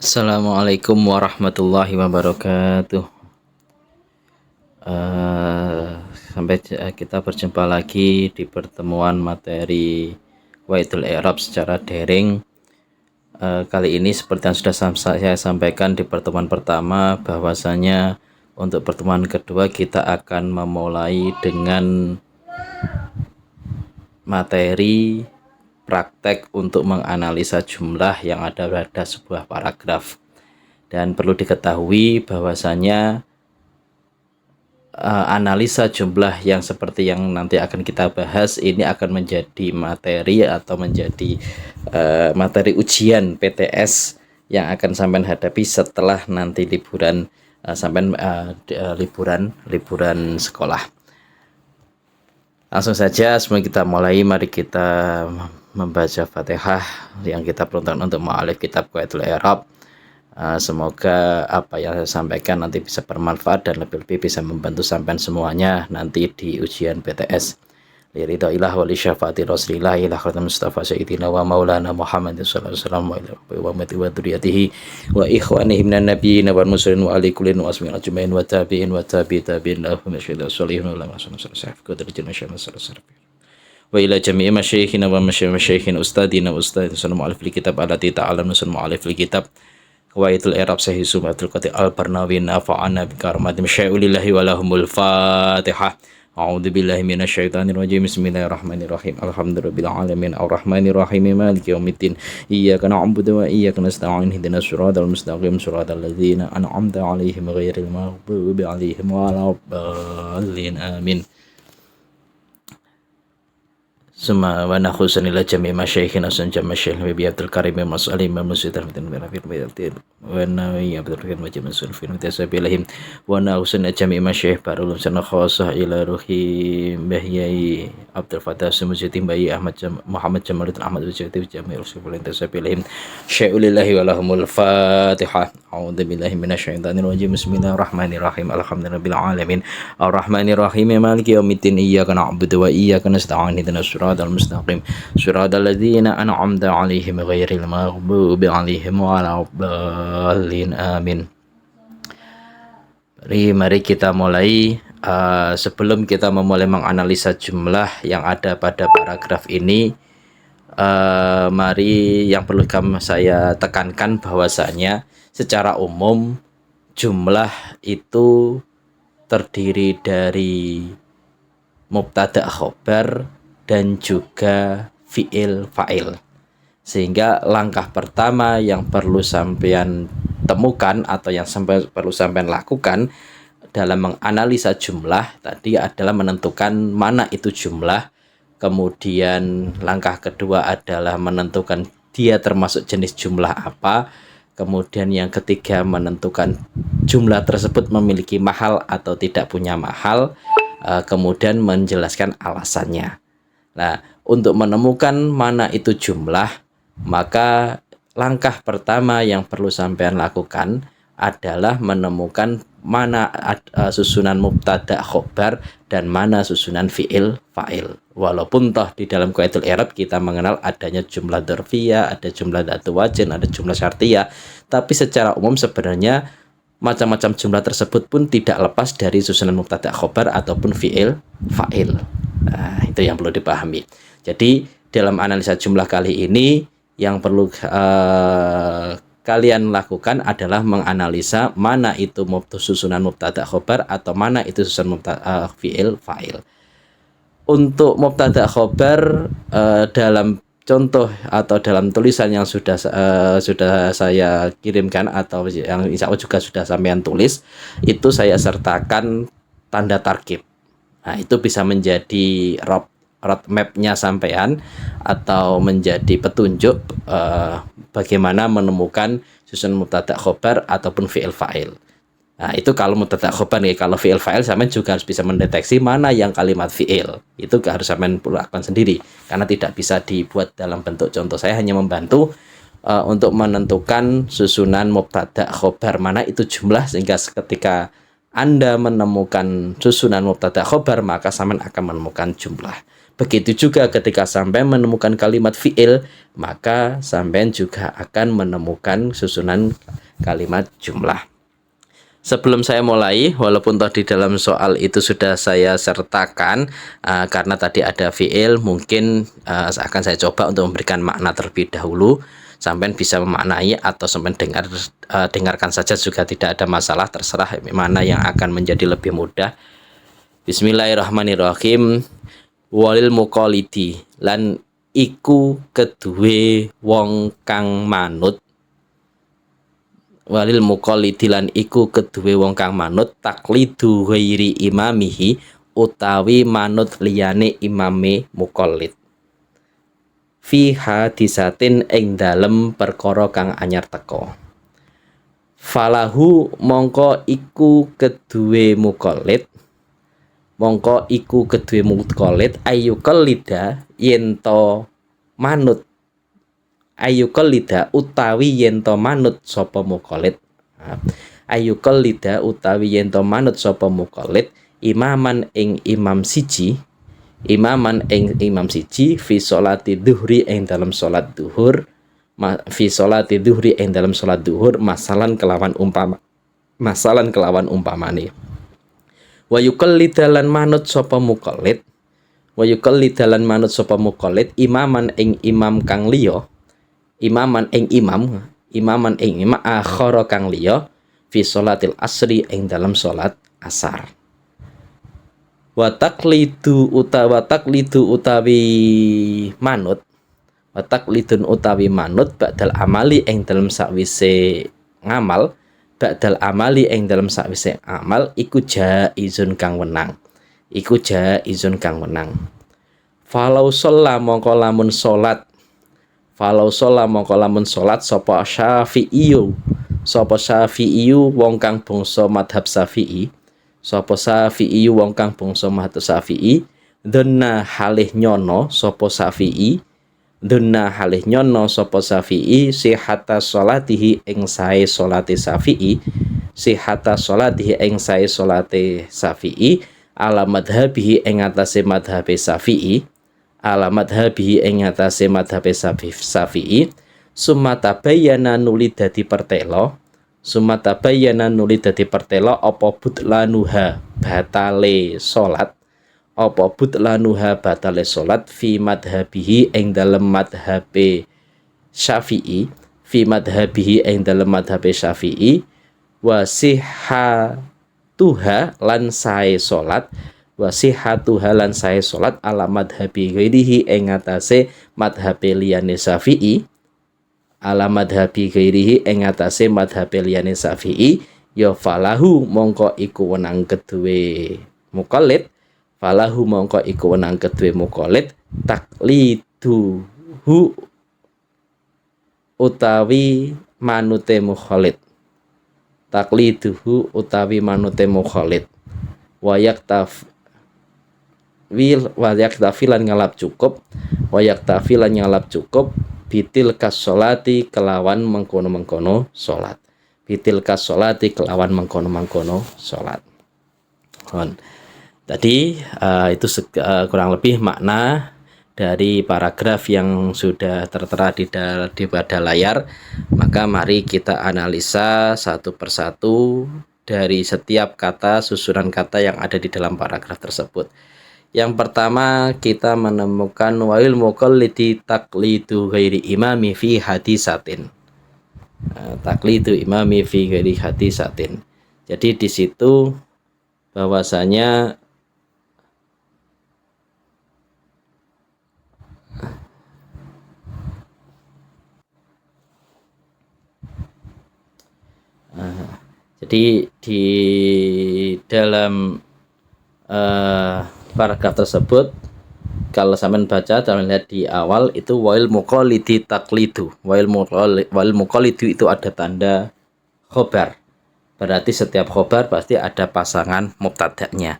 Assalamualaikum warahmatullahi wabarakatuh. Eh, kita berjumpa lagi di pertemuan materi Qawaidul I'rab secara daring. Kali ini seperti yang sudah saya sampaikan di pertemuan pertama, bahwasanya untuk pertemuan kedua kita akan memulai dengan materi praktek untuk menganalisa jumlah yang ada pada sebuah paragraf. Dan perlu diketahui bahwasanya analisa jumlah yang seperti yang nanti akan kita bahas ini akan menjadi materi atau menjadi materi ujian PTS yang akan sampai hadapi setelah nanti liburan liburan sekolah. Langsung saja sebelum kita mulai, mari kita membaca Fatihah yang kita peruntukkan untuk mu'alif kitab Qawaidul I'rab. Semoga apa yang saya sampaikan nanti bisa bermanfaat dan lebih-lebih bisa membantu sampai semuanya nanti di ujian PTS. Liridha ilah wa li syafaati rasulillah ila khatam mustafa sayyidina wa maulana Muhammadin sallallahu alaihi wasallam wa mati wa dzurriyyatihi wa ikhwanihi minan nabiyyin wal mursalin wa ali kullin wa asmin ajmain wa tabi'in wa tabi'in lahum syahida sholihin wa lam wa ila jami'i masyayikhina wa masyayikhin ustadina wa ustadina sallallahu alaihi kitab alati ta'alam sallallahu alaihi kitab Qawaidul I'rab Sahih Sumatul Qatil Al-Barnawi nafa'ana bikaramati masyai'ulillahi wa lahumul Fatihah. A'udzu billahi minasyaitonir rajim. Bismillahirrahmanirrahim. Alhamdulillahil alamin arrahmanir rahim maliki yaumiddin. Iyyaka na'budu wa iyyaka nasta'in. Ihdinas siratal mustaqim siratal ladzina an'amta 'alaihim ghairil maghdubi 'alaihim waladdallin. Amin. Suma wa nakhusan ila jami' masyaikhina sunjam masyayikh Nabi Abdul Karim Mas'alim Musyidar fitan binafir bayatin wa nawi Abdul Karim majam sulfin tasabilahim wa nakhusan jami' masyayikh barulum sana khasah ila ruhi Bahyai Abdul Fatah Sumujitim Bayi Ahmad Muhammad Jamaluddin Ahmad Wajati Jami' Rasulullah tasabilahim syai'ulillahi wa lahumul Fatihah. A'udzu billahi minasyaitonir rajim. Bismillahirrahmanirrahim. Alhamdulillahil alamin arrahmanir rahim maliki yaumiddin. Iyyaka na'budu wa iyyaka nasta'in. Ihdinas siratal mustaqim siratal ladzina an'amta 'alaihim ghairil maghdubi 'alaihim waladdallin. Amin. Mari kita mulai. Sebelum kita memulai menganalisa jumlah yang ada pada paragraf ini, mari yang perlu saya tekankan bahwasanya secara umum jumlah itu terdiri dari mubtada khobar dan juga fi'il fa'il. Sehingga langkah pertama yang perlu sampean temukan atau yang perlu sampean lakukan dalam menganalisa jumlah tadi adalah menentukan mana itu jumlah. Kemudian langkah kedua adalah menentukan dia termasuk jenis jumlah apa. Kemudian yang ketiga menentukan jumlah tersebut memiliki mahal atau tidak punya mahal. Kemudian menjelaskan alasannya. Nah, untuk menemukan mana itu jumlah, maka langkah pertama yang perlu sampean lakukan adalah menemukan mana susunan mubtada khobar dan mana susunan fi'il fa'il. Walaupun toh di dalam Qawaidul I'rab kita mengenal adanya jumlah dzarfiyah, ada jumlah dzatu wajhin, ada jumlah syartiyah, tapi secara umum sebenarnya macam-macam jumlah tersebut pun tidak lepas dari susunan mubtada khobar ataupun fi'il fa'il. Nah, itu yang perlu dipahami. Jadi dalam analisa jumlah kali ini yang perlu kalian lakukan adalah menganalisa mana itu susunan mubtada khobar atau mana itu susunan fi'il fa'il. Untuk mubtada khobar dalam contoh atau dalam tulisan yang sudah saya kirimkan atau yang insya Allah juga sudah sampean tulis, itu saya sertakan tanda tarkib. Nah, itu bisa menjadi roadmap-nya sampean atau menjadi petunjuk bagaimana menemukan susunan mubtada khobar ataupun fi'il fa'il. Nah, itu kalau mubtada khobar nih. Kalau fi'il fa'il sampean juga harus bisa mendeteksi mana yang kalimat fi'il. Itu harus sampean lakukan sendiri karena tidak bisa dibuat dalam bentuk contoh. Saya hanya membantu untuk menentukan susunan mubtada khobar mana itu jumlah, sehingga ketika Anda menemukan susunan mubtada khobar maka sampean akan menemukan jumlah. Begitu juga ketika sampai menemukan kalimat fi'il, maka sampai juga akan menemukan susunan kalimat jumlah. Sebelum saya mulai, walaupun tadi dalam soal itu sudah saya sertakan, karena tadi ada fi'il, mungkin akan saya coba untuk memberikan makna terlebih dahulu. Sampai bisa memaknai atau sampai dengarkan saja juga tidak ada masalah, terserah mana yang akan menjadi lebih mudah. Bismillahirrahmanirrahim. Walil muqallidi lan iku kedue wong kang manut. Walil muqallidi lan iku kedue wong kang manut taklidu ghairi imamihi utawi manut liyane imame muqallid. Fi hadisatin ing dalem perkara kang anyar teka. Falahu mongko iku kedue muqallid ayyukallida yento manut ayyukallida utawi yento manut sapa muqallid ayyukallida utawi yento manut sapa muqallid imaman ing imam siji fi sholati dhuhri ing dalam salat duhur masalan kelawan umpamane wa yukallidalan manut sapa muqallid imaman ing imam kang liya akhara kang liya fi sholatil asri ing dalam salat asar. Wataklidun utawi manut ba'dal amali ing dalam sakwise ngamal iku jaizun kang wenang falau sholla mongko lamun sholat sapa syafi'iyu wong kang bangsa madhab syafi'i dhanna halih nyono sapa syafi'i sihata sholatihi ing sae salate syafi'i ala madhabihi ing atase madhabe syafi'i sumata bayana nuli dadi pertelo apa butlanuha batale salat fi madhabihi ing dalem madhabe syafi'i wasihatuha lan sae salat ala madhabi ghairihi ing atase madhabe liyane syafi'i ya falahu mongko iku wenang kedue muqallid takliduhu utawi manute muqallid wayaktafi lan ngalap cukup bitil kasolati kelawan mengkono salat. Tadi itu kurang lebih makna dari paragraf yang sudah tertera di pada layar. Maka mari kita analisa satu persatu dari setiap kata, susunan kata yang ada di dalam paragraf tersebut. Yang pertama kita menemukan wa'il muqallidi taklidu ghairi imami fi hadisatin. Jadi di situ bahwasanya jadi di dalam paragraf tersebut kalau sampean baca dan lihat di awal itu wa'il muqallidi taklidu. Wa'il muqallidu itu ada tanda khobar. Berarti setiap khobar pasti ada pasangan mubtada'nya.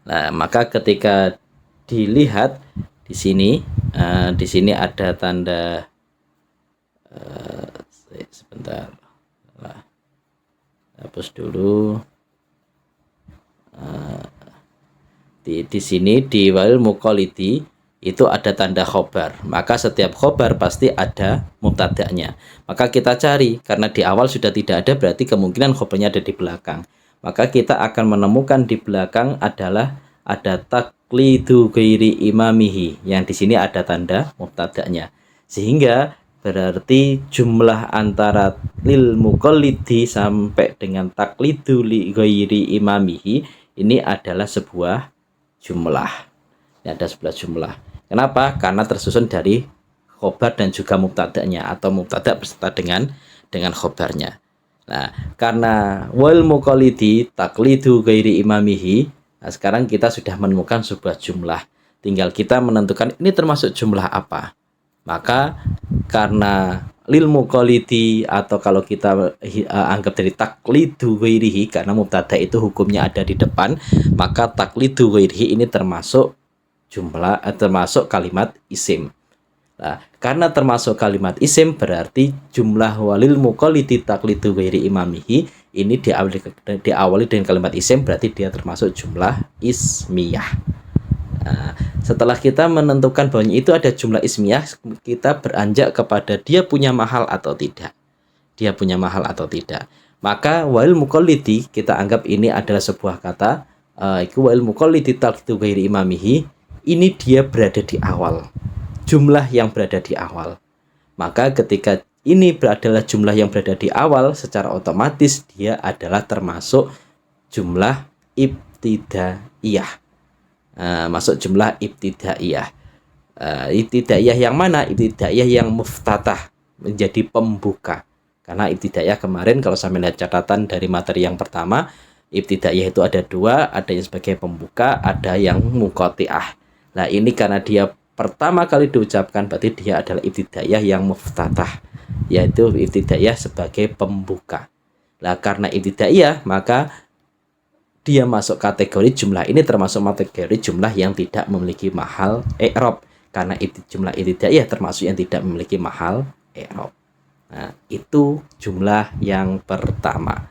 Nah, maka ketika dilihat di sini ada tanda sebentar. Nah, hapus dulu. Di sini di wa'il muqallidi itu ada tanda khobar. Maka setiap khobar pasti ada mubtada'nya. Maka kita cari, karena di awal sudah tidak ada, berarti kemungkinan khobarnya ada di belakang. Maka kita akan menemukan di belakang adalah ada taklidu ghairi imamihi, yang di sini ada tanda mubtada'nya. Sehingga berarti jumlah antara lil muqallidi sampai dengan taklidu li ghairi imamihi ini adalah sebuah jumlah. Ini ada sebuah jumlah. Kenapa? Karena tersusun dari khobar dan juga mubtada'nya, atau mubtada beserta dengan khobarnya. Nah, karena wal muqallidi taklidu ghairi imamihi, nah sekarang kita sudah menemukan sebuah jumlah. Tinggal kita menentukan ini termasuk jumlah apa. Maka karena lil muqallidi, atau kalau kita anggap dari taklidu ghairihi, karena mubtada itu hukumnya ada di depan, maka taklidu ghairihi ini termasuk jumlah, termasuk kalimat isim. Nah, karena termasuk kalimat isim berarti jumlah walil muqallidi taklidu ghairi imamihi ini diawali dengan kalimat isim, berarti dia termasuk jumlah ismiyah. Nah, setelah kita menentukan bahwa itu ada jumlah ismiyah, kita beranjak kepada dia punya mahal atau tidak. Dia punya mahal atau tidak. Maka walil muqallidi kita anggap ini adalah sebuah kata, walil muqallidi taklidu ghairi imamihi, ini dia berada di awal, jumlah yang berada di awal. Maka ketika ini adalah jumlah yang berada di awal, secara otomatis dia adalah termasuk jumlah ibtidaiyah. Masuk jumlah ibtidaiyah. Ibtidaiyah yang mana? Ibtidaiyah yang muftatah, menjadi pembuka. Karena ibtidaiyah kemarin kalau saya melihat catatan dari materi yang pertama, ibtidaiyah itu ada dua, ada yang sebagai pembuka, ada yang muqati'ah. Nah, ini karena dia pertama kali diucapkan, berarti dia adalah ibtidaiyah yang muftatah, yaitu ibtidaiyah sebagai pembuka. Nah, karena ibtidaiyah, maka dia masuk kategori jumlah ini, termasuk kategori jumlah yang tidak memiliki mahal i'rab, karena jumlah ibtidaiyah termasuk yang tidak memiliki mahal i'rab. Nah, itu jumlah yang pertama.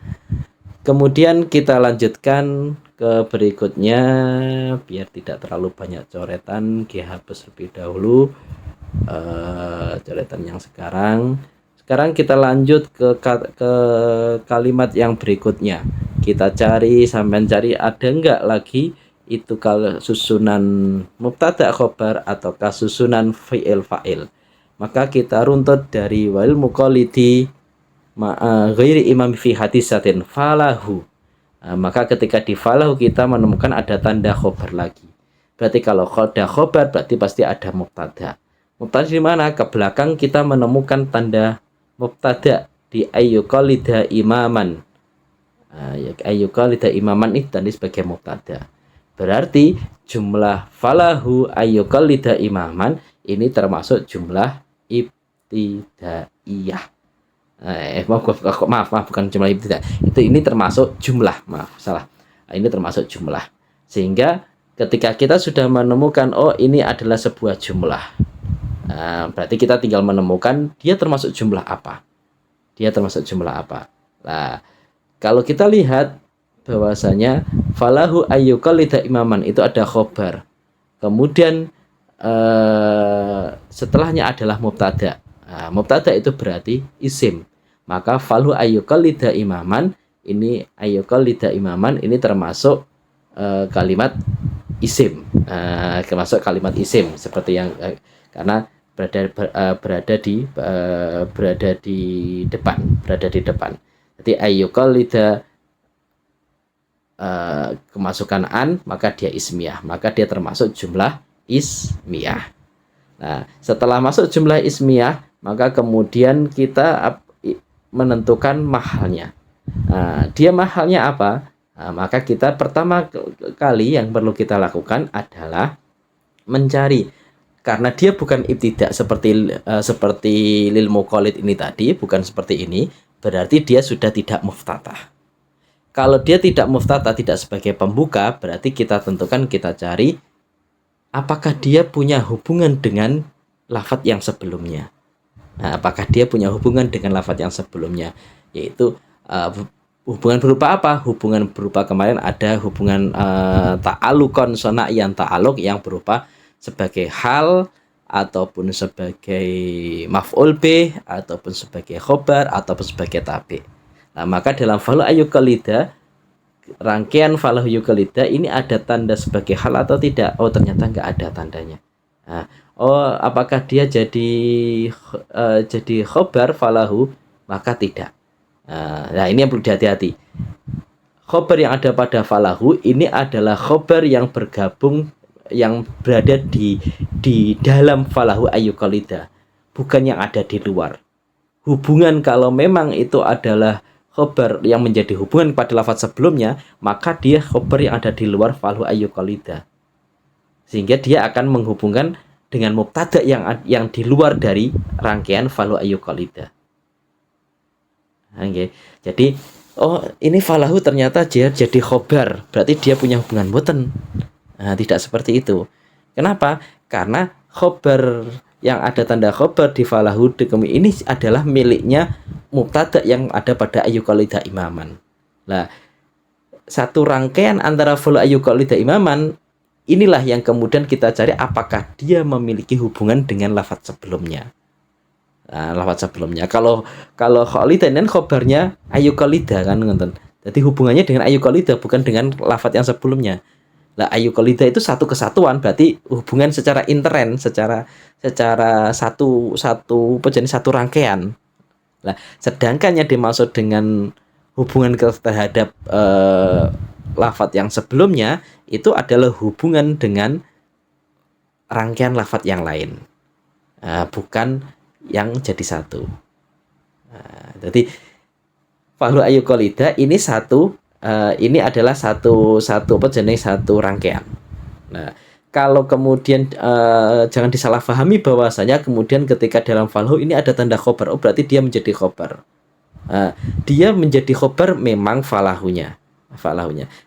Kemudian kita lanjutkan ke berikutnya, biar tidak terlalu banyak coretan, dihapus lebih dahulu coretan yang sekarang. Sekarang kita lanjut ke kalimat yang berikutnya. Kita cari, sampai cari ada enggak lagi itu kalau susunan mubtada khobar ataukah susunan fi'il fa'il. Maka kita runtut dari wal muqallidi ghairi imam fi hadisatin falahu. Maka ketika di falahu kita menemukan ada tanda khobar lagi. Berarti kalau ada khobar berarti pasti ada mubtada. Mubtada di mana? Ke belakang kita menemukan tanda mubtada di ayyuqallida imaman. Ayyuqallida imaman itu tadi sebagai mubtada. Berarti jumlah falahu ayyuqallida imaman ini termasuk jumlah ibtidaiyah. Maaf, bukan jumlah ibtidaiyah. Ini termasuk jumlah, salah. Ini termasuk jumlah. Sehingga ketika kita sudah menemukan ini adalah sebuah jumlah, berarti kita tinggal menemukan dia termasuk jumlah apa. Nah, kalau kita lihat bahwasanya falahu ayyuqallida imaman itu ada khobar. Kemudian setelahnya adalah mubtada. Mubtada itu berarti isim. Maka falahu ayyuqallida imaman ini termasuk kalimat isim. Termasuk kalimat isim seperti yang karena berada di depan. Jadi ayyuqallida kemasukan an, maka dia ismiyah, maka dia termasuk jumlah ismiyah. Nah, setelah masuk jumlah ismiyah, maka kemudian kita menentukan mahalnya. Dia mahalnya apa? Maka kita pertama kali yang perlu kita lakukan adalah mencari, karena dia bukan ibtidak seperti lil muqallid ini tadi, bukan seperti ini, berarti dia sudah tidak muftatah. Kalau dia tidak muftatah, tidak sebagai pembuka, berarti kita tentukan, kita cari apakah dia punya hubungan dengan lafadz yang sebelumnya. Apakah dia punya hubungan dengan lafadz yang sebelumnya, yaitu hubungan berupa apa? Hubungan berupa kemarin ada hubungan ta'alukon sonaiyan ta'aluk yang berupa sebagai hal ataupun sebagai maf'ul bih ataupun sebagai khobar ataupun sebagai tabi. Nah, maka dalam falahu ayyukalida, rangkaian falahu yukalida ini ada tanda sebagai hal atau tidak? Oh, ternyata nggak ada tandanya. Nah, oh, apakah dia jadi khobar falahu? Maka tidak. Nah, ini yang perlu hati-hati. Khobar yang ada pada falahu ini adalah khobar yang bergabung, yang berada di dalam falahu ayyukalida, bukan yang ada di luar. Hubungan kalau memang itu adalah khobar yang menjadi hubungan pada lafaz sebelumnya, maka dia khobar yang ada di luar falahu ayyukalida, sehingga dia akan menghubungkan dengan mubtada yang di luar dari rangkaian falahu ayyukalida. Oke. Jadi ini falahu ternyata dia jadi khobar, berarti dia punya hubungan muten. Nah, tidak seperti itu. Kenapa? Karena khobar yang ada tanda khobar di falahu ini adalah miliknya mubtada yang ada pada ayyukalida imaman. Nah, satu rangkaian antara falahu ayyukalida imaman inilah yang kemudian kita cari apakah dia memiliki hubungan dengan lafaz sebelumnya. Nah, lafaz sebelumnya. Kalau khalida dan khobarnya ayyukalida kan, nonton. Jadi hubungannya dengan ayyukalida bukan dengan lafaz yang sebelumnya. Lah ayyukalida itu satu kesatuan, berarti hubungan secara intern, secara satu rangkaian. Nah, sedangkan yang dimaksud dengan hubungan terhadap lafaz yang sebelumnya itu adalah hubungan dengan rangkaian lafaz yang lain, bukan yang jadi satu. Jadi falahu ayyukalida ini ini adalah satu rangkaian. Nah, kalau kemudian jangan disalahpahami bahwasanya kemudian ketika dalam falahu ini ada tanda khobar, oh berarti dia menjadi khobar. Dia menjadi khobar memang falahunya.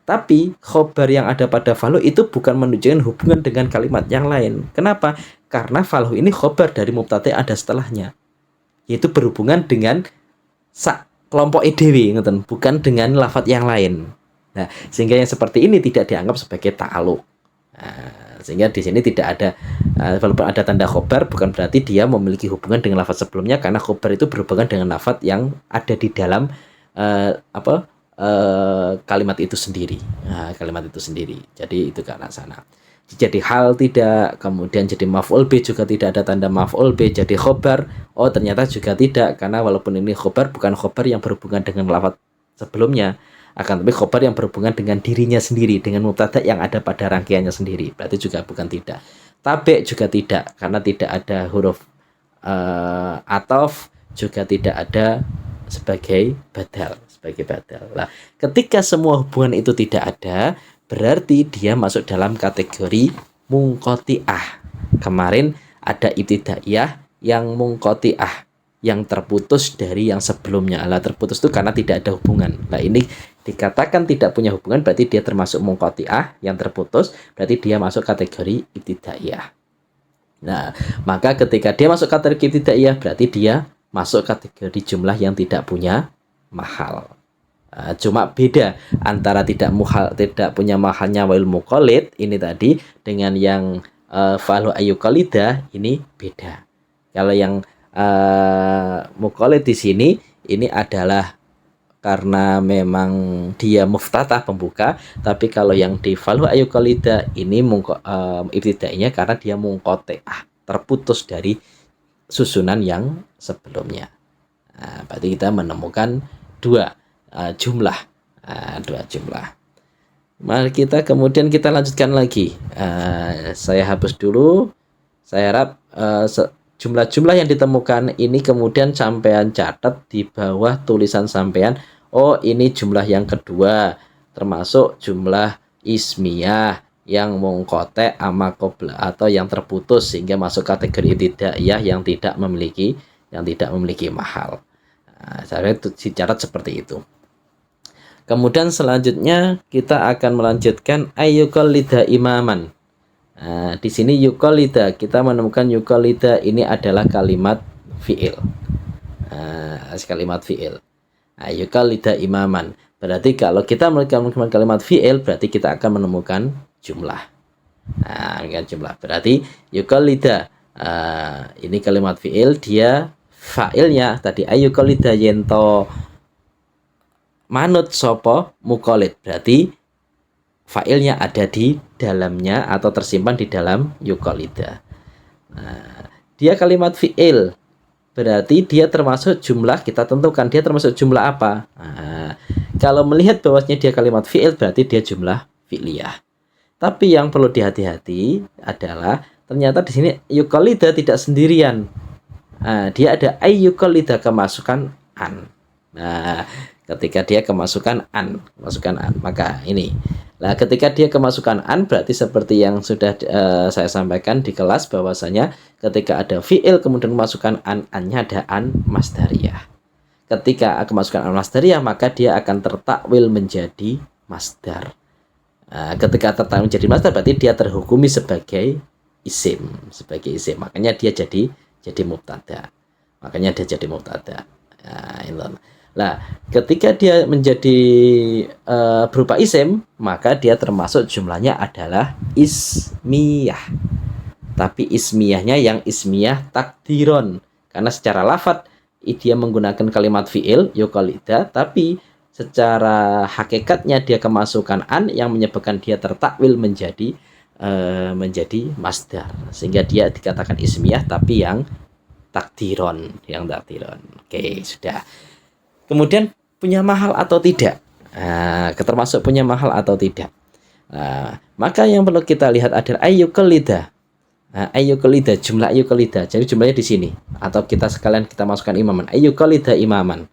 Tapi khobar yang ada pada falahu itu bukan menunjukkan hubungan dengan kalimat yang lain. Kenapa? Karena falahu ini khobar dari mubtada ada setelahnya, yaitu berhubungan dengan kelompok EDW, bukan dengan lafaz yang lain. Nah, sehingga yang seperti ini tidak dianggap sebagai ta'aluk. Sehingga di sini tidak ada, walaupun ada tanda khobar, bukan berarti dia memiliki hubungan dengan lafaz sebelumnya, karena khobar itu berhubungan dengan lafaz yang ada di dalam kalimat itu sendiri. Kalimat itu sendiri. Jadi itu ke arah sana. Jadi hal tidak, kemudian jadi maf'ul bih juga tidak ada tanda maf'ul bih, jadi khobar, oh ternyata juga tidak, karena walaupun ini khobar bukan khobar yang berhubungan dengan lafaz sebelumnya, akan tapi khobar yang berhubungan dengan dirinya sendiri, dengan mubtada yang ada pada rangkaiannya sendiri, berarti juga bukan tidak. Tabi juga tidak, karena tidak ada huruf ataf, juga tidak ada sebagai badal. Nah, ketika semua hubungan itu tidak ada, berarti dia masuk dalam kategori munqati'ah. Kemarin ada ibtidaiyah yang munqati'ah, yang terputus dari yang sebelumnya. Lah terputus itu karena tidak ada hubungan. Nah, ini dikatakan tidak punya hubungan, berarti dia termasuk munqati'ah yang terputus, berarti dia masuk kategori ibtidaiyah. Nah, maka ketika dia masuk kategori ibtidaiyah, berarti dia masuk kategori jumlah yang tidak punya mahal. Cuma beda antara tidak punya mahalnya wal muqallid ini tadi dengan yang falahu ayyukalida ini beda. Kalau yang muqallid di sini ini adalah karena memang dia muftatah pembuka, tapi kalau yang di falahu ayyukalida ini ibtidainya karena dia munqati'ah, terputus dari susunan yang sebelumnya. Berarti kita menemukan dua jumlah. Mari kita kemudian kita lanjutkan lagi. Saya hapus dulu. Saya harap jumlah-jumlah yang ditemukan ini kemudian sampean catat di bawah tulisan sampean. Oh, ini jumlah yang kedua, termasuk jumlah ismiyah yang munqati' ama qabla atau yang terputus sehingga masuk kategori ibtidaiyah yang tidak memiliki mahal. Saya catat seperti itu. Kemudian selanjutnya kita akan melanjutkan ayyukalida imaman. Di sini yukalida, kita menemukan yukalida ini adalah kalimat fi'il. Kalimat fi'il. Yukalida imaman. Berarti kalau kita menemukan kalimat fi'il, berarti kita akan menemukan jumlah. Nah, kan jumlah. Berarti yuqallida, ini kalimat fi'il, dia fa'ilnya tadi ayyuqallida yento manut sopo muqallid. Berarti fa'ilnya ada di dalamnya atau tersimpan di dalam yuqallida. Nah, dia kalimat fi'il, berarti dia termasuk jumlah, kita tentukan dia termasuk jumlah apa. Nah, kalau melihat bahwasanya dia kalimat fi'il, berarti dia jumlah fi'liyah. Tapi yang perlu dihati-hati adalah ternyata di sini yuqallida tidak sendirian. Nah, dia ada ayyuqallida kemasukan an. Nah, ketika dia kemasukan an, maka ini. Nah, ketika dia kemasukan an, berarti seperti yang sudah saya sampaikan di kelas, bahwasanya ketika ada fi'il kemudian kemasukan an, annya ada an masdariyah. Ketika kemasukan an masdariyah, maka dia akan tertakwil menjadi masdar. Nah, ketika tertakwil menjadi masdar, berarti dia terhukumi sebagai isim, makanya dia jadi mubtada. Nah, ketika dia menjadi berupa isim, maka dia termasuk jumlahnya adalah ismiyah. Tapi ismiyahnya yang ismiyah takdiron, karena secara lafadz dia menggunakan kalimat fi'il yuqallida, tapi secara hakikatnya dia kemasukan an yang menyebabkan dia tertakwil menjadi masdar, sehingga dia dikatakan ismiyah tapi yang takdiron. Oke, sudah. Kemudian punya mahal atau tidak? Nah, termasuk punya mahal atau tidak. Nah, maka yang perlu kita lihat adalah ayyuqallida. Nah, ayyuqallida, jumlah ayyuqallida. Jadi jumlahnya di sini, atau kita sekalian kita masukkan imaman. Ayyuqallida imaman.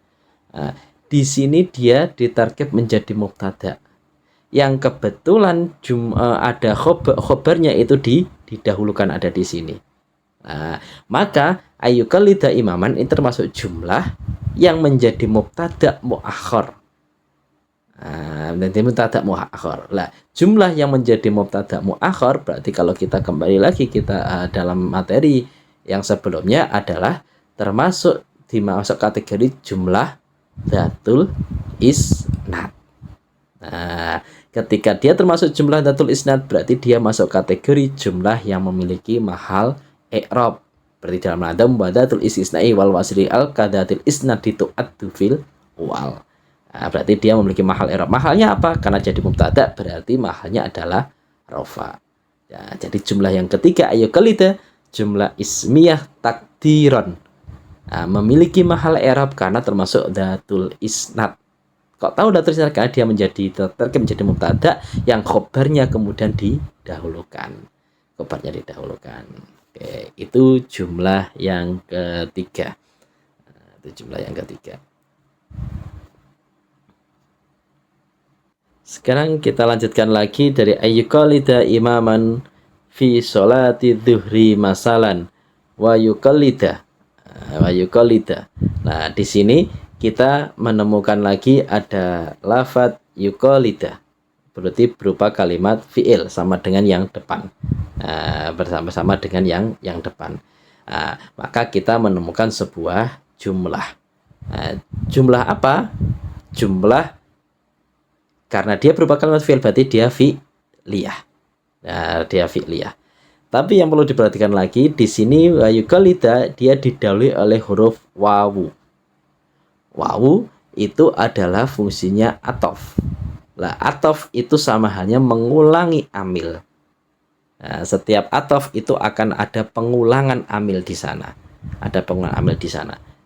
Nah, di sini dia ditarkib menjadi mubtada. Yang kebetulan ada khobarnya itu didahulukan ada di sini. Nah, maka ayyuqallida imaman ini termasuk jumlah yang menjadi mubtada muakhar. Menjadi mubtada muakhar. Lah, jumlah yang menjadi mubtada muakhar berarti kalau kita kembali lagi dalam materi yang sebelumnya adalah termasuk dimasuk kategori jumlah dzatul isnad. Nah, ketika dia termasuk jumlah dzatul isnad, berarti dia masuk kategori jumlah yang memiliki mahal i'rab. Berarti dalam nada mubadatul istisna'i wal wasri al kadatil isnad tu'addu fil wal. Nah, berarti dia memiliki mahal i'rab. Mahalnya apa? Karena jadi mubtada, berarti mahalnya adalah rafa. Ya, jadi jumlah yang ketiga ayyuqallida, jumlah ismiyah takdiron. Nah, memiliki mahal i'rab karena termasuk dzatul isnad. Kok tahu dzatul isnad? Karena dia menjadi mubtada yang khobarnya kemudian didahulukan. Oke, itu jumlah yang ketiga. Sekarang kita lanjutkan lagi dari ayyuqallida imaman fi sholati dhuhri masalan wa yuqallida. Nah, di sini kita menemukan lagi ada lafadz yuqallida. Berarti berupa kalimat fi'il sama dengan yang depan. Bersama-sama dengan yang depan. Maka kita menemukan sebuah jumlah. Jumlah apa? Jumlah karena dia berupa kalimat fi'il, berarti dia fi'liyah. Tapi yang perlu diperhatikan lagi di sini yuqallida dia didahului oleh huruf wawu. Wawu itu adalah fungsinya athof. Lah, athof itu sama halnya mengulangi amil. Nah, setiap athof itu akan ada pengulangan amil di sana.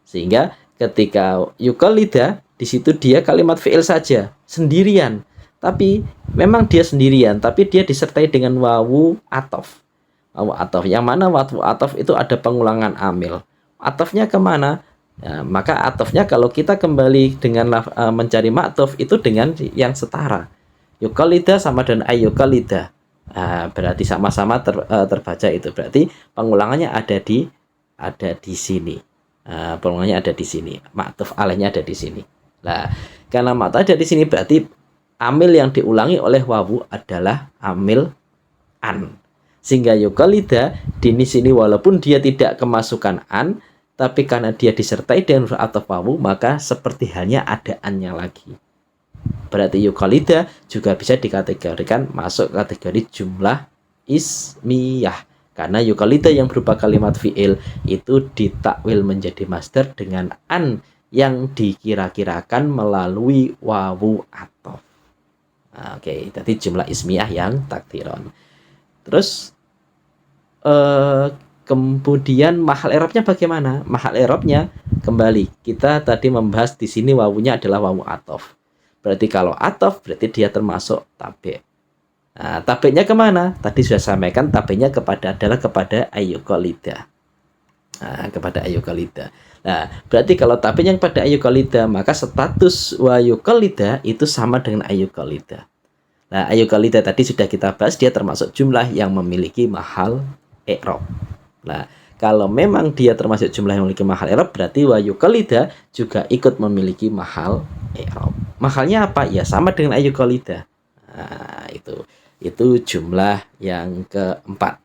Sehingga ketika yuqallida di situ dia kalimat fi'il saja, sendirian. Tapi memang dia sendirian, tapi dia disertai dengan wawu athof. Wawu athof yang mana wawu athof itu ada pengulangan amil. Athofnya kemana? Ya, maka athofnya kalau kita kembali dengan mencari ma'tuf itu dengan yang setara. Yuqallida sama dengan ayyuqallida. Berarti sama-sama terbaca itu. Berarti pengulangannya ada di sini. Pengulangannya ada di sini. Ma'tuf alaihnya ada di sini. Nah, karena ma'tuf ada di sini berarti amil yang diulangi oleh wawu adalah amil an. Sehingga yuqallida di sini walaupun dia tidak kemasukan an, tapi karena dia disertai dengan huruf athof wawu, maka seperti halnya ada annya lagi. Berarti yuqallida juga bisa dikategorikan masuk kategori jumlah ismiyah. Karena yukalida yang berupa kalimat fi'il itu ditakwil menjadi masdar dengan an yang dikira-kirakan melalui wawu atof. Oke, jadi jumlah ismiyah yang takdiron. Terus kemudian mahal i'rabnya bagaimana? Mahal i'rabnya kembali kita tadi membahas di sini wawunya adalah wawu atof. Berarti kalau atof berarti dia termasuk tabe'. Nah, tabe'-nya kemana? Tadi sudah sampaikan tabe'-nya kepada ayyukalida. Nah, kepada ayyukalida. Nah, berarti kalau tabe' yang pada ayyukalida, maka status wa yukalida itu sama dengan ayyukalida. Nah, ayyukalida tadi sudah kita bahas, dia termasuk jumlah yang memiliki mahal i'rab. Nah, kalau memang dia termasuk jumlah yang memiliki mahal i'rab, berarti wa yukalida juga ikut memiliki mahal i'rab. Mahalnya apa? Ya sama dengan ayyukalida. Nah, itu jumlah yang keempat.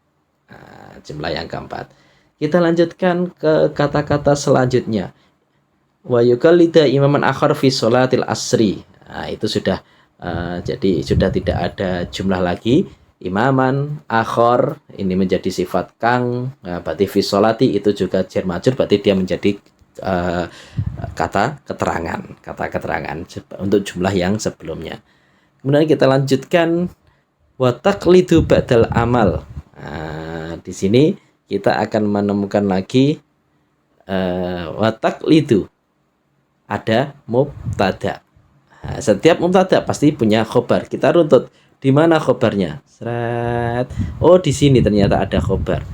Nah, jumlah yang keempat. Kita lanjutkan ke kata-kata selanjutnya. Wa yukalida imaman akhar fi sholatil asri. Nah, itu sudah jadi sudah tidak ada jumlah lagi. Imaman akhar ini menjadi sifat kang. Nah, berarti fi sholati itu juga jar majrur, berarti dia menjadi kata keterangan untuk jumlah yang sebelumnya. Kemudian kita lanjutkan wa taqlidu ba'dal amal. Nah, di sini kita akan menemukan lagi wa taqlidu, ada mubtada. Nah, setiap mubtada pasti punya khobar. Kita runtut di mana khobarnya. Seret. Oh, di sini ternyata ada khobar.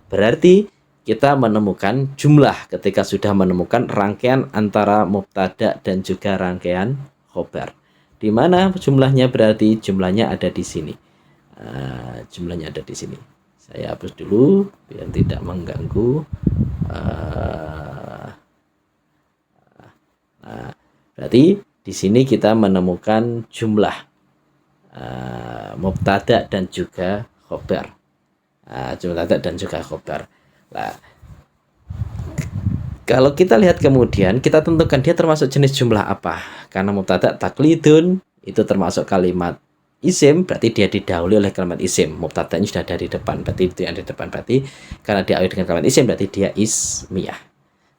Berarti kita menemukan jumlah ketika sudah menemukan rangkaian antara mubtada dan juga rangkaian khobar. Di mana jumlahnya? Berarti jumlahnya ada di sini. Jumlahnya ada di sini. Saya hapus dulu biar tidak mengganggu. Berarti di sini kita menemukan jumlah mubtada dan juga khobar. Mubtada dan juga khobar. Nah, kalau kita lihat kemudian kita tentukan dia termasuk jenis jumlah apa. Karena mubtada taklidun itu termasuk kalimat isim, berarti dia didahului oleh kalimat isim. Mubtadanya sudah dari depan, berarti itu yang di depan. Berarti karena diawali dengan kalimat isim, berarti dia ismiyah.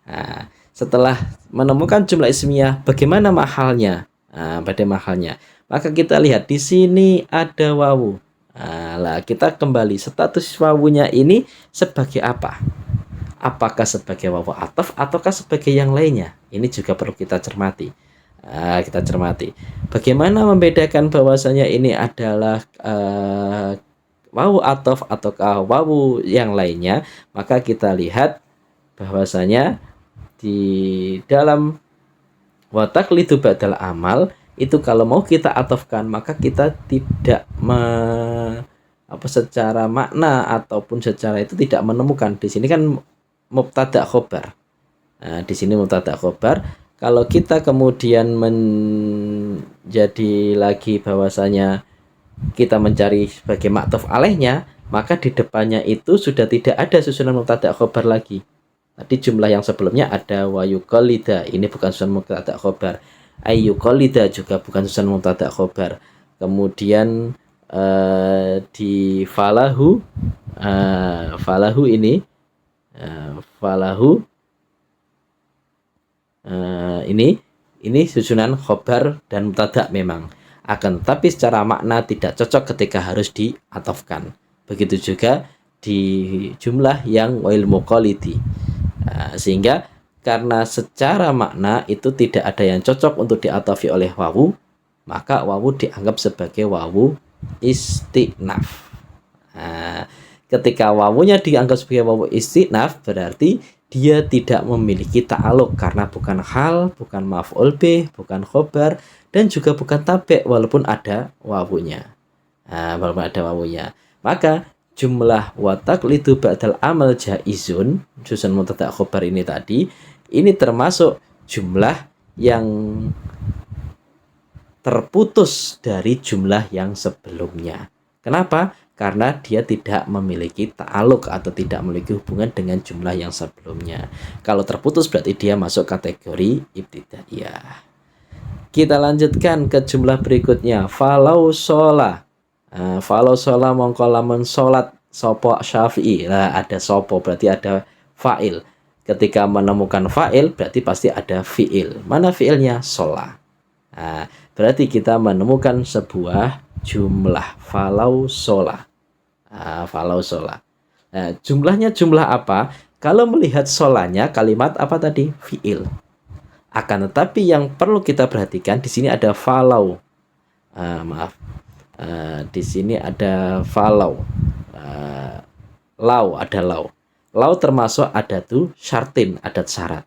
Nah, setelah menemukan jumlah ismiyah, bagaimana mahalnya? Pada mahalnya, maka kita lihat di sini ada wawu. Nah, kita kembali status wawunya ini sebagai apa? Apakah sebagai wawu ataf ataukah sebagai yang lainnya? Ini juga perlu kita cermati. Kita cermati. Bagaimana membedakan bahwasanya ini adalah wawu ataf ataukah wawu yang lainnya? Maka kita lihat bahwasanya di dalam wa taqlidu ba'dal amal itu kalau mau kita atafkan maka kita tidak secara makna ataupun secara itu tidak menemukan. Di sini kan mubtada khobar. Nah, di sini mubtada khobar. Kalau kita kemudian menjadi lagi bahwasanya kita mencari sebagai ma'tuf alaihnya, maka di depannya itu sudah tidak ada susunan mubtada khobar lagi. Tadi jumlah yang sebelumnya ada wa yuqallida, ini bukan susunan mubtada khobar. Ayyuqallida juga bukan susunan mubtada khobar. Kemudian di falahu ini falahu ini susunan khobar dan mubtada memang, akan tetapi secara makna tidak cocok ketika harus diatofkan. Begitu juga di jumlah yang wail muqallidi. Sehingga karena secara makna itu tidak ada yang cocok untuk diatofi oleh wawu, maka wawu dianggap sebagai wawu istinaf. Ketika wawunya dianggap sebagai wawu istinaf, berarti dia tidak memiliki ta'aluk karena bukan hal, bukan maf'ul bih, bukan khobar, dan juga bukan tabe' walaupun ada wawunya. Maka jumlah wa taqlidu ba'dal amal jaizun, susun mubtada khobar ini tadi, ini termasuk jumlah yang terputus dari jumlah yang sebelumnya. Kenapa? Karena dia tidak memiliki ta'aluk atau tidak memiliki hubungan dengan jumlah yang sebelumnya. Kalau terputus berarti dia masuk kategori ibtidaiyah. Kita lanjutkan ke jumlah berikutnya. Falau sholah. Falau sholat mongko lamun sholat sopo Syafi'i. Nah, ada sopo berarti ada fa'il. Ketika menemukan fa'il berarti pasti ada fi'il. Mana fi'ilnya? Sholat. Nah, berarti kita menemukan sebuah jumlah falau sholat. Falau sholat. Nah, jumlahnya jumlah apa? Kalau melihat sholahnya kalimat apa tadi? Fi'il. Akan tetapi yang perlu kita perhatikan di sini ada falau. Di sini ada falau. Lau, ada lau. Lau termasuk adatu syartin, adat syarat.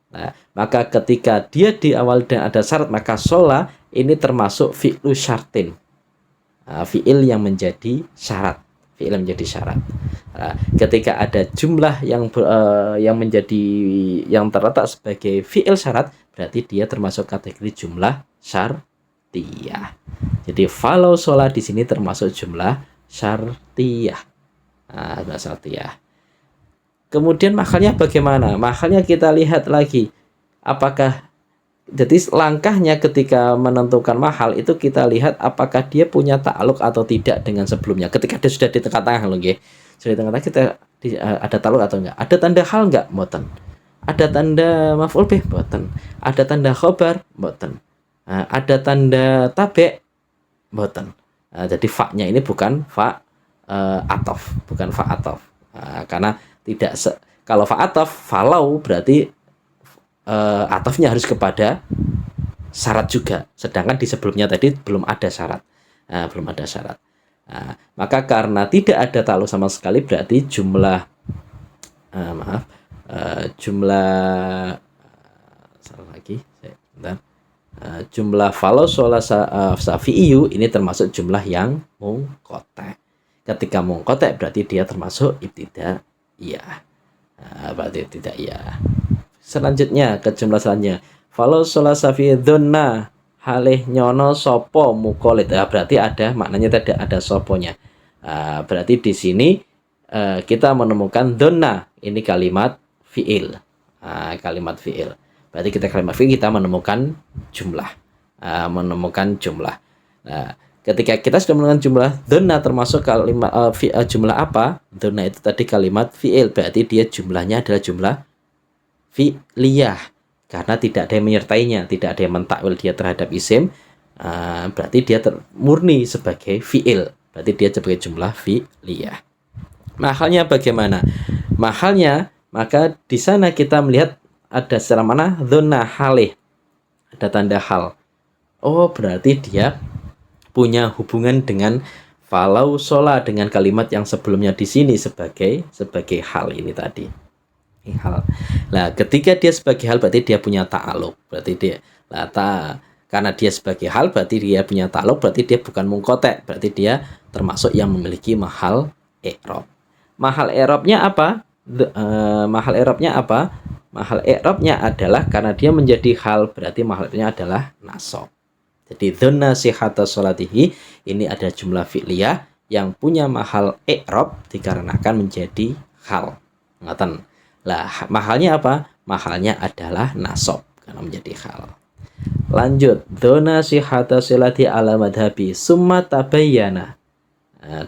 Nah, maka ketika dia diawali dengan ada syarat, maka sholah ini termasuk fi'lu syartin. Fi'il yang menjadi syarat. Fi'il yang menjadi syarat. Nah, ketika ada jumlah yang menjadi yang terletak sebagai fi'il syarat, berarti dia termasuk kategori jumlah syartiyah. Jadi falau sholah di sini termasuk jumlah syartiyah. Syartiyah. Kemudian mahalnya bagaimana? Mahalnya kita lihat lagi. Apakah jadi langkahnya ketika menentukan mahal itu kita lihat apakah dia punya ta'aluk atau tidak dengan sebelumnya. Ketika dia sudah di tengah-tengah loh nggih. Sudah di tengah-tengah kita ada ta'aluk atau enggak? Ada tanda hal enggak? Mboten. Ada tanda maf'ul bih? Mboten. Ada tanda khobar? Mboten. Ada tanda tabe? Mboten. Jadi fa-nya ini bukan fa atof, bukan fa atof. Karena tidak kalau fa atof, falau berarti atofnya harus kepada syarat juga. Sedangkan di sebelumnya tadi belum ada syarat. Belum ada syarat. Maka karena tidak ada ta'aluk sama sekali berarti jumlah salah lagi. Jumlah falau sholat safi'iyu ini termasuk jumlah yang mungkotek. Ketika mungkotek berarti dia termasuk ibtidaiyah. Berarti ibtidaiyah. Selanjutnya ke jumlah selanjutnya. Falau sholat safi'i dhonna halih nyono sopo mukolid. Berarti ada maknanya tadi ada soponya. Berarti di sini kita menemukan dhonna ini kalimat fi'il. Kalimat fi'il. Berarti kita kalimat fi'il kita menemukan jumlah. Ketika kita sudah menemukan jumlah dhonna termasuk kalimat jumlah apa? Dhonna itu tadi kalimat fi'il. Berarti dia jumlahnya adalah jumlah fi'liyah. Karena tidak ada yang menyertainya, tidak ada yang mentakwil dia terhadap isim, berarti dia murni sebagai fi'il. Berarti dia sebagai jumlah fi'liyah. Mahalnya bagaimana? Mahalnya, maka di sana kita melihat ada secara mana dhonna halih. Ada tanda hal. Oh, berarti dia punya hubungan dengan falau sholah dengan kalimat yang sebelumnya di sini sebagai hal ini tadi. Hal. Nah, ketika dia sebagai hal berarti dia punya ta'aluk. Berarti dia karena dia sebagai hal berarti dia punya ta'aluk, berarti dia bukan mungkotek, berarti dia termasuk yang memiliki mahal i'rab. Mahal i'rabnya apa? Mahal i'rabnya apa? Mahal i'rabnya adalah karena dia menjadi hal berarti mahal i'rabnya adalah nasab. Jadi dhonna sihhata sholatihi ini ada jumlah fi'liyah yang punya mahal i'rab dikarenakan menjadi hal. Ngaten. Lah, mahalnya apa? Mahalnya adalah nasab karena menjadi hal. Lanjut, dhonna sihhata sholati ala madhabi summa tabayyana.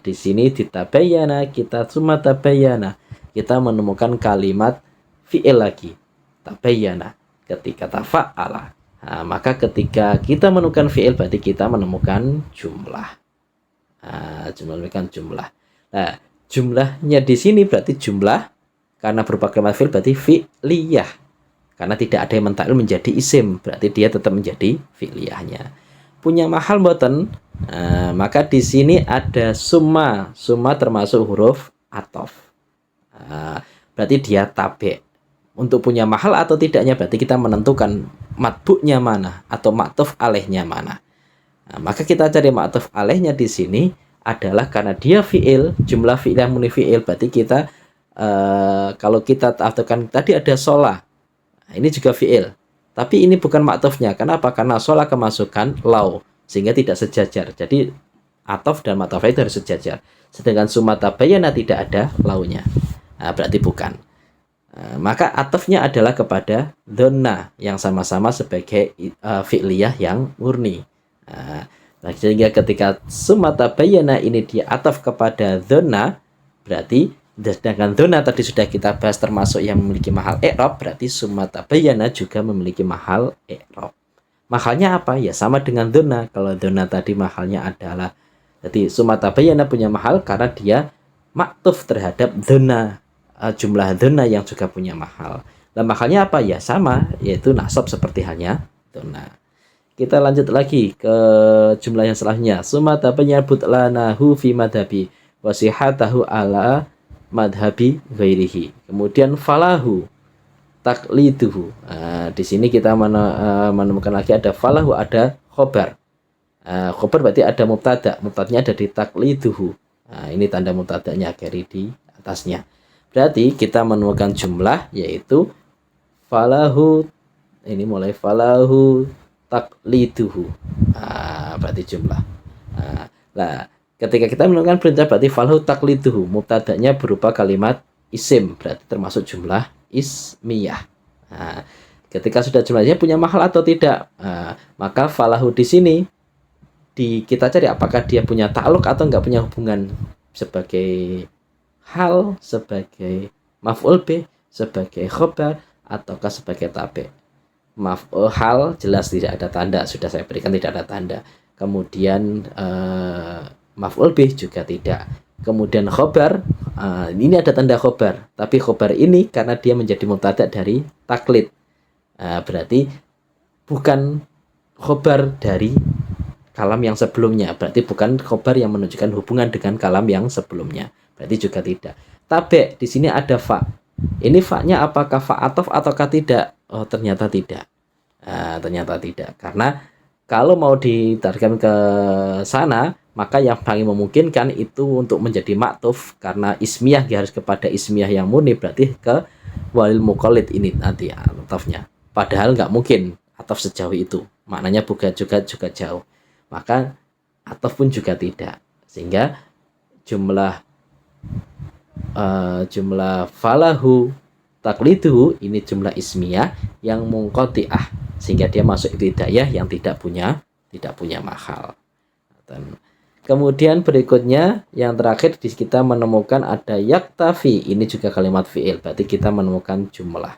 Di sini ditabayyana kita summa tabayyana. Kita menemukan kalimat fi'il lagi. Tabayyana ketika tafa'ala. Maka ketika kita menemukan fi'il berarti kita menemukan jumlah. Menemukan jumlah. Nah, jumlahnya di sini berarti jumlah karena berupa kalimat fi'il berarti fi'liyah. Karena tidak ada yang mentakwil menjadi isim, berarti dia tetap menjadi fi'liyahnya. Punya mahal mboten? Maka di sini ada summa. Summa termasuk huruf atof. Berarti dia tabe. Untuk punya mahal atau tidaknya berarti kita menentukan matbu'nya mana atau ma'tuf alaihnya mana. Maka kita cari ma'tuf alaihnya di sini adalah karena dia fi'il, jumlah fi'il yang murni fi'il, berarti kita kalau kita ta'atufkan tadi ada sholah, ini juga fi'il, tapi ini bukan ma'tufnya. Kenapa? Karena sholah kemasukan lau sehingga tidak sejajar. Jadi atof dan ma'tuf itu harus sejajar. Sedangkan summa tabayyana tidak ada launya, berarti bukan. Maka atofnya adalah kepada dhonna yang sama-sama sebagai fi'liyah yang murni. Nah, sehingga ketika summa tabayyana ini dia ataf kepada dzona, berarti sedangkan dzona tadi sudah kita bahas termasuk yang memiliki mahal i'rab, berarti summa tabayyana juga memiliki mahal i'rab. Mahalnya apa? Ya sama dengan dzona. Kalau dzona tadi mahalnya adalah, jadi summa tabayyana punya mahal karena dia maktuf terhadap dzona, jumlah dzona yang juga punya mahal. Nah, mahalnya apa? Ya sama, yaitu nasab seperti halnya dzona. Kita lanjut lagi ke jumlah yang selanjutnya. Summa tabayyana lanahu fi madhabi wasihatahu ala madhabi ghairihi. Kemudian falahu takliduhu. Nah, di sini kita menemukan lagi ada falahu, ada khobar. Khobar berarti ada mubtada. Mubtadanya ada di takliduhu. Nah, ini tanda mubtadanya carry di atasnya. Berarti kita menemukan jumlah yaitu falahu, ini mulai falahu takliduhu. Berarti jumlah. Nah, ketika kita menemukan perintah berarti falahu takliduhu, mubtadanya berupa kalimat isim, berarti termasuk jumlah ismiyah. Ketika sudah jumlahnya punya mahal atau tidak, maka falahu di sini kita cari apakah dia punya ta'aluk atau enggak punya hubungan sebagai hal, sebagai maf'ul bih, sebagai khobar, ataukah sebagai tabe'. Hal jelas tidak ada tanda, sudah saya berikan tidak ada tanda. Kemudian maf'ul bih juga tidak. Kemudian khobar, ini ada tanda khobar, tapi khobar ini karena dia menjadi mubtada dari taklid, berarti bukan khobar dari kalam yang sebelumnya, berarti bukan khobar yang menunjukkan hubungan dengan kalam yang sebelumnya, berarti juga tidak. Tabe di sini ada fa. Ini fa-nya apakah fa atof ataukah tidak? Oh, ternyata tidak. Ternyata tidak. Karena kalau mau ditarikkan ke sana, maka yang paling memungkinkan itu untuk menjadi maktuf, karena ismiyah harus kepada ismiyah yang murni, berarti ke walil muqallid ini nanti atofnya. Padahal nggak mungkin atof sejauh itu. Maknanya bukan juga jauh. Maka atof pun juga tidak. Sehingga jumlah falahu takliduhu ini jumlah ismiyah yang munqati'ah, sehingga dia masuk ibtidaiyah yang tidak punya mahal. Dan kemudian berikutnya yang terakhir kita menemukan ada yaktafi, ini juga kalimat fi'il, berarti kita menemukan jumlah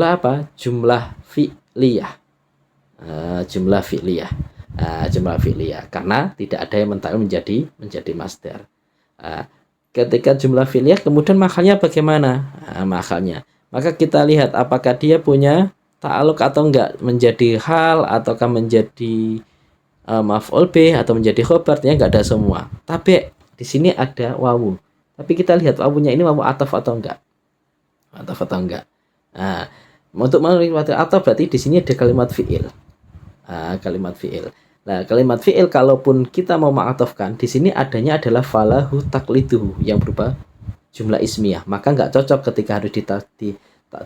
apa? Jumlah fi'liyah. Jumlah fi'liyah karena tidak ada yang mentakwil menjadi masdar. Ketika jumlah fi'liyah kemudian mahalnya bagaimana? Mahalnya, maka kita lihat apakah dia punya ta'aluk atau enggak, menjadi hal ataukah menjadi maf'ul bih atau menjadi khobar. Ternyata enggak ada semua. Tapi di sini ada wawu. Tapi kita lihat wawunya ini wawu ataf atau enggak? Untuk melihat ataf berarti di sini ada kalimat fi'il. Kalimat fi'il. Nah, kalimat fi'il kalaupun kita mau ma'atofkan, di sini adanya adalah falahu takliduhu yang berupa jumlah ismiyah. Maka nggak cocok ketika harus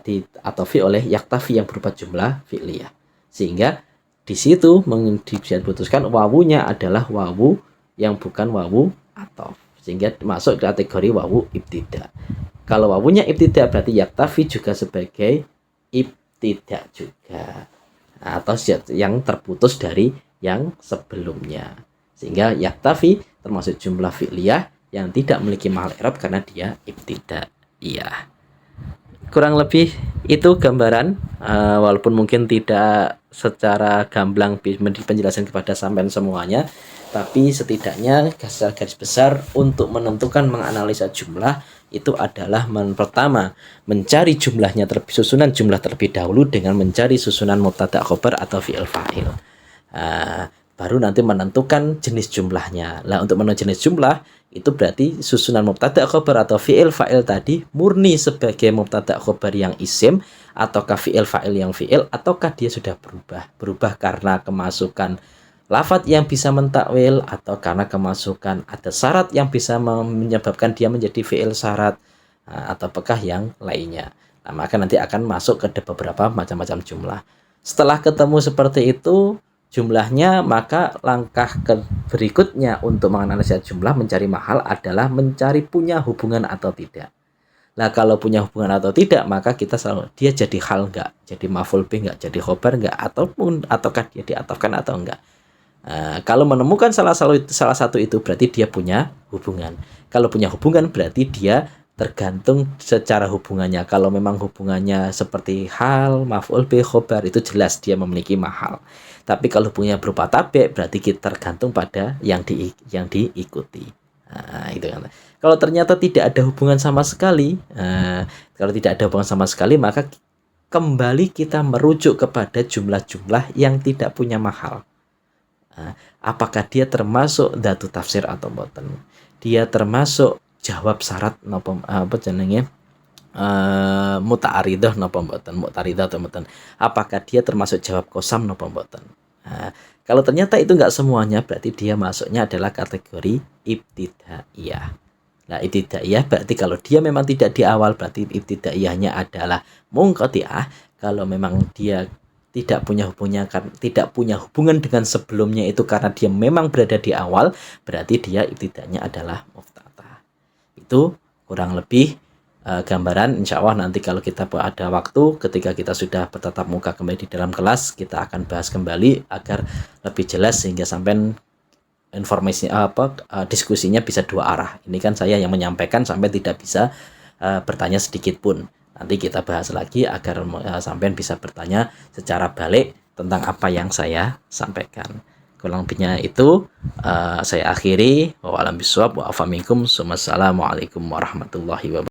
diatofi oleh yaktafi yang berupa jumlah fi'liyah. Sehingga di situ bisa diputuskan wawunya adalah wawu yang bukan wawu atof. Sehingga masuk kategori wawu ibtida. Kalau wawunya ibtida berarti yaktafi juga sebagai ibtida juga. Atau yang terputus dari yang sebelumnya, sehingga yaktafi termasuk jumlah fi'liyah yang tidak memiliki mahal i'rab karena dia ibtidaiyah. Kurang lebih itu gambaran, walaupun mungkin tidak secara gamblang penjelasan kepada sampean semuanya, tapi setidaknya garis besar untuk menentukan menganalisa jumlah itu adalah pertama mencari jumlahnya, susunan jumlah terlebih dahulu dengan mencari susunan mubtada khobar atau fi'il fa'il. Baru nanti menentukan jenis jumlahnya. Lah untuk menentukan jenis jumlah itu berarti susunan mubtada khobar atau fi'il fa'il tadi murni sebagai mubtada khobar yang isim, ataukah fi'il fa'il yang fi'il, ataukah dia sudah berubah karena kemasukan lafadz yang bisa mentakwil, atau karena kemasukan ada syarat yang bisa menyebabkan dia menjadi fi'il syarat, atau apakah yang lainnya. Nah, maka nanti akan masuk ke beberapa macam-macam jumlah. Setelah ketemu seperti itu jumlahnya, maka langkah berikutnya untuk menganalisa jumlah mencari mahal adalah mencari punya hubungan atau tidak. Nah, kalau punya hubungan atau tidak, maka kita selalu dia jadi hal enggak, jadi maf'ul bih enggak, jadi khobar enggak, ataukah dia diatofkan atau enggak. Kalau menemukan salah satu itu berarti dia punya hubungan. Kalau punya hubungan berarti dia tergantung secara hubungannya. Kalau memang hubungannya seperti hal, maf'ul bih, khobar, itu jelas dia memiliki mahal. Tapi kalau punya berupa tabe berarti kita tergantung pada yang diikuti. Itu kan. Kalau ternyata tidak ada hubungan sama sekali, kalau tidak ada hubungan sama sekali, maka kembali kita merujuk kepada jumlah-jumlah yang tidak punya mahal. Apakah dia termasuk dhatu tafsir atau boten? Dia termasuk jawab syarat napa apa jenenge muta'aridah napa mboten, mu'taridah atau mboten. Apakah dia termasuk jawab kosam napa mboten? Kalau ternyata itu enggak semuanya, berarti dia masuknya adalah kategori ibtidaiyah. Nah, ibtidaiyah berarti kalau dia memang tidak di awal, berarti ibtidaiyahnya adalah munqati'ah. Kalau memang dia tidak punya hubungan dengan sebelumnya itu karena dia memang berada di awal, berarti dia ibtidanya adalah muftatah. Itu kurang lebih gambaran. Insya Allah nanti kalau kita ada waktu ketika kita sudah bertatap muka kembali di dalam kelas, kita akan bahas kembali agar lebih jelas sehingga sampai informasi diskusinya bisa dua arah. Ini kan saya yang menyampaikan sampai tidak bisa bertanya sedikit pun. Nanti kita bahas lagi agar sampean bisa bertanya secara balik tentang apa yang saya sampaikan. Kurang lebihnya itu saya akhiri. Wa alam bisawab wa afa minkum. Wassalamualaikum warahmatullahi wabarakatuh.